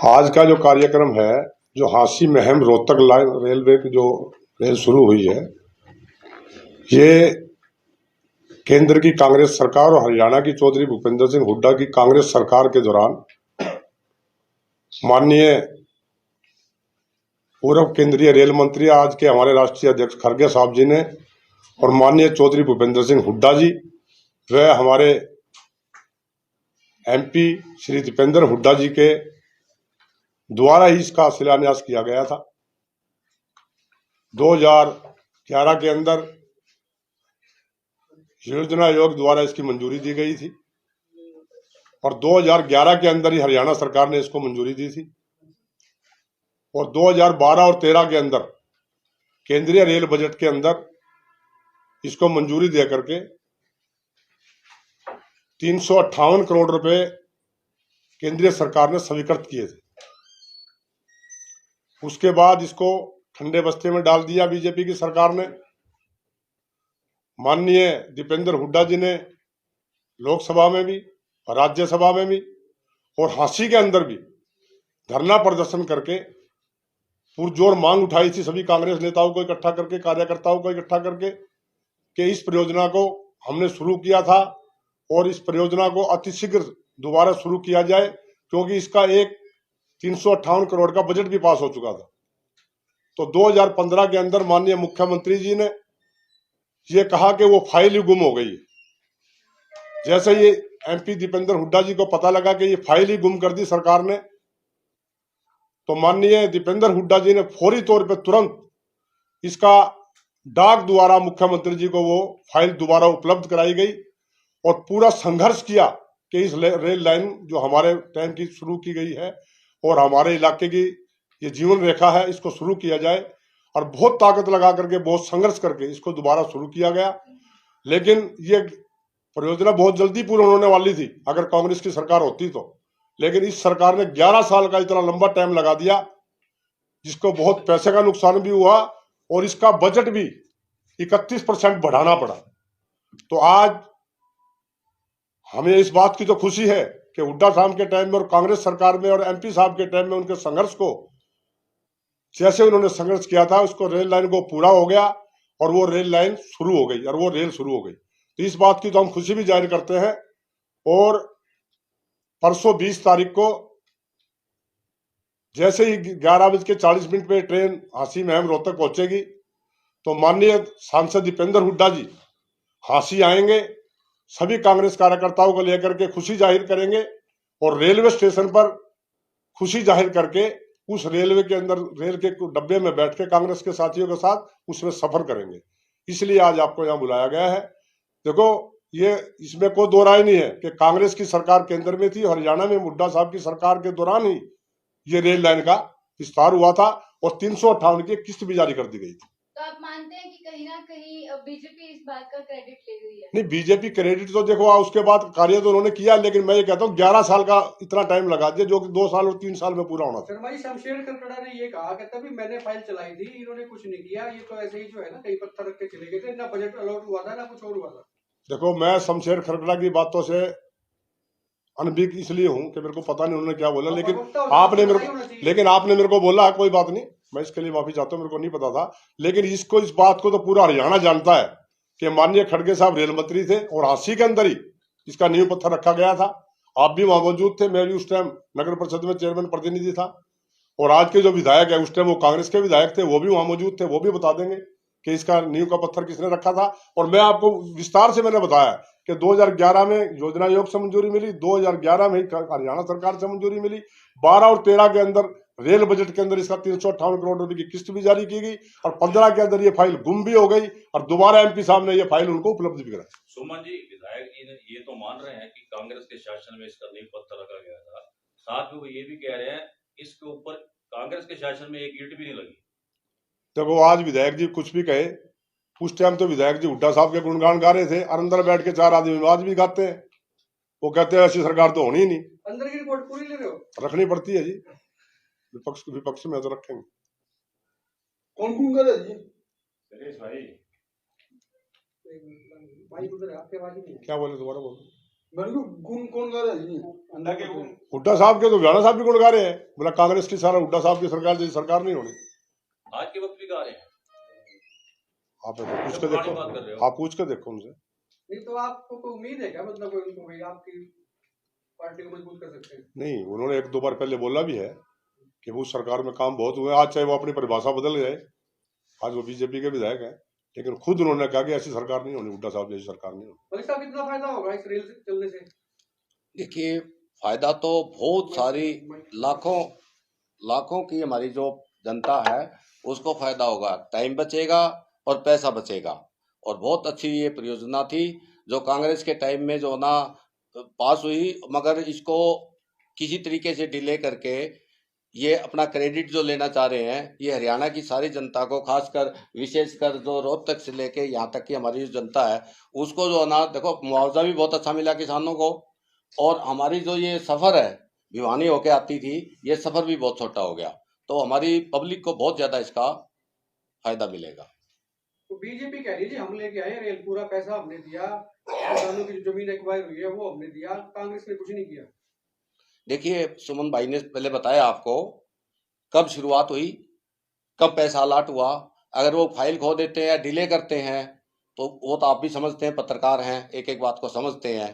आज का जो कार्यक्रम है, जो हांसी महम रोहतक लाइन रेलवे की जो रेल शुरू हुई है, ये केंद्र की कांग्रेस सरकार और हरियाणा की चौधरी भूपेंद्र सिंह हुड्डा की कांग्रेस सरकार के दौरान माननीय पूर्व केंद्रीय रेल मंत्री आज के हमारे राष्ट्रीय अध्यक्ष खड़गे साहब जी ने और माननीय चौधरी भूपेंद्र सिंह हुड्डा जी व हमारे एमपी श्री दीपेंद्र हुड्डा जी के द्वारा ही इसका शिलान्यास किया गया था। 2011 के अंदर योजना आयोग द्वारा इसकी मंजूरी दी गई थी और 2011 के अंदर ही हरियाणा सरकार ने इसको मंजूरी दी थी और 2012 और 13 के अंदर केंद्रीय रेल बजट के अंदर इसको मंजूरी दे करके 358 करोड़ रुपए केंद्रीय सरकार ने स्वीकृत किए थे। उसके बाद इसको ठंडे बस्ते में डाल दिया बीजेपी की सरकार ने। माननीय दीपेंद्र हुड्डा जी ने लोकसभा में भी, राज्यसभा में भी और हांसी के अंदर भी धरना प्रदर्शन करके पुरजोर मांग उठाई थी सभी कांग्रेस नेताओं को इकट्ठा करके, कार्यकर्ताओं को इकट्ठा करके कि इस परियोजना को हमने शुरू किया था और इस परियोजना को अतिशीघ्र दोबारा शुरू किया जाए, क्योंकि इसका एक 358 करोड़ का बजट भी पास हो चुका था। तो 2015 के अंदर माननीय मुख्यमंत्री जी ने ये कहा कि वो फाइल ही गुम हो गई। जैसे ये एमपी दीपेंद्र हुड्डा जी को पता लगा कि ये फाइल ही गुम कर दी सरकार ने, तो माननीय दीपेंद्र हुड्डा जी ने फौरी तौर पर तुरंत इसका डाक द्वारा मुख्यमंत्री जी को वो फाइल दोबारा उपलब्ध कराई गई और पूरा संघर्ष किया कि इस रेल लाइन जो हमारे टाइम की शुरू की गई है और हमारे इलाके की ये जीवन रेखा है, इसको शुरू किया जाए। और बहुत ताकत लगा करके, बहुत संघर्ष करके इसको दोबारा शुरू किया गया। लेकिन ये परियोजना बहुत जल्दी पूरी होने वाली थी अगर कांग्रेस की सरकार होती तो, लेकिन इस सरकार ने 11 साल का इतना लंबा टाइम लगा दिया, जिसको बहुत पैसे का नुकसान भी हुआ और इसका बजट भी 31% बढ़ाना पड़ा। तो आज हमें इस बात की तो खुशी है कि हुड्डा साहब के टाइम में और कांग्रेस सरकार में और एमपी साहब के टाइम में उनके संघर्ष को, जैसे उन्होंने संघर्ष किया था, उसको रेल लाइन को पूरा हो गया और वो रेल लाइन शुरू हो गई और वो रेल शुरू हो गई। तो इस बात की तो हम खुशी भी जाहिर करते हैं। और परसों 20 तारीख को जैसे ही 11:40 पे ट्रेन हांसी महम रोहतक पहुंचेगी तो माननीय सांसद दीपेंद्र हुड्डा जी हांसी आएंगे, सभी कांग्रेस कार्यकर्ताओं को लेकर के खुशी जाहिर करेंगे और रेलवे स्टेशन पर खुशी जाहिर करके उस रेलवे के अंदर रेल के डब्बे में बैठ के कांग्रेस के साथियों के साथ उसमें सफर करेंगे। इसलिए आज आपको यहाँ बुलाया गया है। देखो, ये इसमें कोई दो राय नहीं है कि कांग्रेस की सरकार केंद्र में थी, हरियाणा में हुड्डा साहब की सरकार के दौरान ही ये रेल लाइन का विस्तार हुआ था और 358 की किस्त भी जारी कर दी गई थी। तो आप मानते हैं कि कहीं ना कहीं बीजेपी इस बात का क्रेडिट ले रही है? नहीं, बीजेपी क्रेडिट तो देखो, उसके बाद कार्य तो उन्होंने किया, लेकिन मैं ये कहता हूँ 11 साल का इतना टाइम लगा दिया जो कि 2 साल और 3 साल में पूरा होना था। शर्मा जी, शमशेर खरकड़ा ने ये कहा कि तभी मैंने फाइल चलाई थी, इन्होंने कुछ नहीं किया, ये तो ऐसे ही जो है ना कई पत्थर रख के चले गए थे, ना बजट अलॉट हुआ था ना कुछ और हुआ था। देखो, मैं शमशेर खरकड़ा की बातों से अनभिज्ञ इसलिए हूं कि मेरे को पता नहीं उन्होंने क्या बोला, लेकिन आपने मेरे को बोला, कोई बात नहीं, मैं इसके लिए माफी चाहता हूं, मेरे को नहीं पता था। लेकिन इस बात को तो पूरा हरियाणा जानता है कि माननीय खड़गे साहब रेल मंत्री थे और हांसी के अंदर ही इसका नींव पत्थर रखा गया था। आप भी वहां मौजूद थे, मैं भी उस टाइम नगर परिषद में चेयरमैन प्रतिनिधि था और आज के जो विधायक है, उस टाइम वो कांग्रेस के विधायक थे, वो भी वहां मौजूद थे, वो भी बता देंगे कि इसका नींव का पत्थर किसने रखा था। और मैं आपको विस्तार से मैंने बताया कि 2011 में योजना आयोग से मंजूरी मिली, 2011 में हरियाणा सरकार से मंजूरी मिली, 12 और 13 के अंदर रेल बजट के अंदर इसका 358 करोड़ रुपए की किस्त भी जारी की गई और 15 के अंदर ये फाइल गुम भी हो गई और दोबारा एमपी साहब ने ये फाइल उनको उपलब्ध भी कराई। सुमन जी, विधायक जी ने ये तो मान रहे हैं कि कांग्रेस के शासन में इसका नींव पत्थर रखा गया था, साथ में वो ये भी कह रहे हैं इसके ऊपर कांग्रेस के शासन में एक ईंट भी नहीं लगी। देखो, आज विधायक जी कुछ भी कहे, उस टाइम तो विधायक जी हुड्डा साहब के गुणगान गा रहे थे और अंदर बैठ के 4 आदमी आज भी गाते हैं। वो कहते हैं ऐसी सरकार तो होनी ही नहीं। अंदर की रिपोर्ट पूरी ले रहे हो? रखनी पड़ती है जी, विपक्ष में तो रखेंगे। कौन कौन कर जी? भाई भाई उधर आपके आवाज नहीं क्या बोले, दोबारा बोलो। बिल्कुल गुण कौन गा रहा है जी? हुड्डा के गुण। हुड्डा साहब के तो हरियाणा साहब भी गुण गा रहे हैं, बोला कांग्रेस की सारा हुड्डा साहब की सरकार जैसी सरकार नहीं होनी। आज के वक्त भी गा रहे हैं। आप ऐसे पूछ के पुरानी बात कर रहे देखो, हो। आप पूछ के देखो उनसे। नहीं तो आपको कोई उम्मीद है क्या, मतलब कोई उनको भाई आपकी पार्टी को मजबूत कर सकते हैं? नहीं, उन्होंने 1-2 बार पहले बोला भी है कि वो सरकार में काम बहुत हुए। आज चाहे वो अपनी परिभाषा बदल गए, आज वो बीजेपी के विधायक हैं, लेकिन खुद उन्होंने कहा कि ऐसी सरकार नहीं होनी, हुड्डा साहब जैसी सरकार नहीं होनी। मलिक साहब कितना फायदा होगा इस रेल से चलने से? देखिए, फायदा तो बहुत सारी लाखों की हमारी जो जनता है उसको फायदा होगा, टाइम बचेगा और पैसा बचेगा। और बहुत अच्छी ये परियोजना थी जो कांग्रेस के टाइम में जो ना पास हुई, मगर इसको किसी तरीके से डिले करके ये अपना क्रेडिट जो लेना चाह रहे हैं, ये हरियाणा की सारी जनता को, खासकर विशेषकर जो रोहतक से लेके यहाँ तक की हमारी जो जनता है उसको जो है ना, देखो मुआवजा भी बहुत अच्छा मिला किसानों को, और हमारी जो ये सफर है भिवानी होके आती थी, ये सफर भी बहुत छोटा हो गया, तो हमारी पब्लिक को बहुत ज्यादा इसका फायदा मिलेगा। तो बीजेपी कह रही है जी हम लेके आए रेल, पूरा पैसा हमने दिया, किसानों की जो जमीन एक्वायर हुई है वो हमने दिया, कांग्रेस ने कुछ नहीं किया। देखिए, सुमन भाई ने पहले बताया आपको कब शुरुआत हुई, कब पैसा अलाट हुआ। अगर वो फाइल खो देते हैं, डिले करते हैं, तो वो तो आप भी समझते हैं, पत्रकार हैं, एक एक बात को समझते हैं।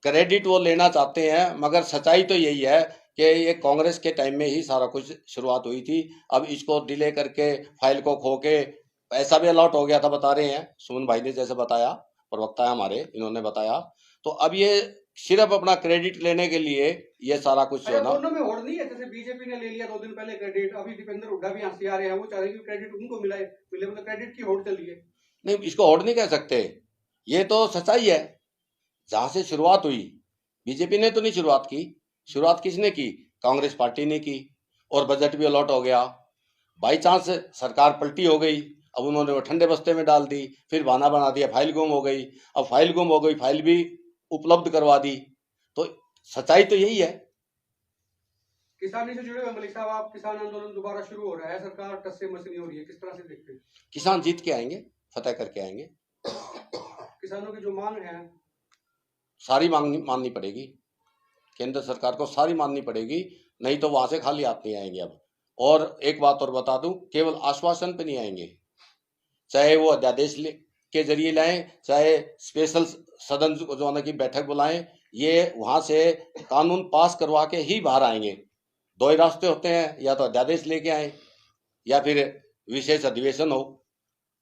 क्रेडिट वो लेना चाहते हैं, मगर सच्चाई तो यही है कि ये कांग्रेस के टाइम में ही सारा कुछ शुरुआत हुई थी। अब इसको डिले करके, फाइल को खो के, पैसा भी अलॉट हो गया था, बता रहे हैं सुमन भाई ने जैसे बताया, प्रवक्ता है हमारे, इन्होंने बताया। तो अब ये सिर्फ अपना क्रेडिट लेने के लिए ये सारा कुछ अच्छा, होना। दोनों में होड़ नहीं है? जैसे बीजेपी ने ले लिया 2 दिन पहले क्रेडिट, अभी दीपेंद्र हुड्डा भी यहाँ से आ रहे हैं, वो चाह रहे हैं कि क्रेडिट उनको मिले, मतलब क्रेडिट की होड़ चली है। नहीं, इसको होड़ नहीं कह सकते, ये तो सच्चाई है। जहां से शुरुआत हुई, बीजेपी ने तो नहीं शुरुआत की, शुरुआत किसने की? कांग्रेस पार्टी ने की, और बजट भी अलॉट हो गया। बाई चांस सरकार पलटी हो गई, अब उन्होंने वो ठंडे बस्ते में डाल दी, फिर बहाना बना दिया फाइल गुम हो गई। अब फाइल गुम हो गई, फाइल भी उपलब्ध करवा दी, तो सच्चाई तो यही है। किसानी से जुड़े हुए मलिक साहब, आप किसान आंदोलन दोबारा शुरू हो रहा है, सरकार टस से मस नहीं हो रही है, किस तरह से देखते हैं? किसान जीत के आएंगे, फतेह करके आएंगे। किसानों की जो मांग है सारी माननी पड़ेगी, केंद्र सरकार को सारी माननी पड़ेगी, नहीं तो वहां से खाली हाथ नहीं आएंगे अब। और एक बात और बता दूं, केवल आश्वासन पे नहीं आएंगे, चाहे वो अध्यादेश के जरिए लाएं, चाहे स्पेशल सदन जो है की बैठक बुलाएं, ये वहां से कानून पास करवा के ही बाहर आएंगे। 2 ही रास्ते होते हैं, या तो अध्यादेश लेके आए या फिर विशेष अधिवेशन हो,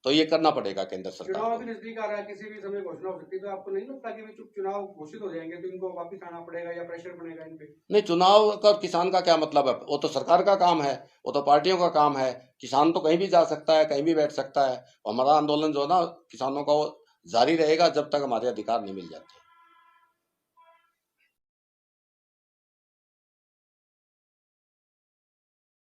तो ये करना पड़ेगा केंद्र सरकार चुनाव को। भी नजदीक आ रहा है, किसी भी समय घोषणा हो सकती है, तो आपको नहीं लगता कि चुनाव घोषित हो जाएंगे तो इनको वापिस आना पड़ेगा या प्रेशर बनेगा इन पे? नहीं, चुनाव का किसान का क्या मतलब है? वो तो सरकार का काम है, वो तो पार्टियों का काम है। किसान तो कहीं भी जा सकता है, कहीं भी बैठ सकता है। हमारा आंदोलन जो है ना किसानों का, वो जारी रहेगा जब तक हमारे अधिकार नहीं मिल जाते।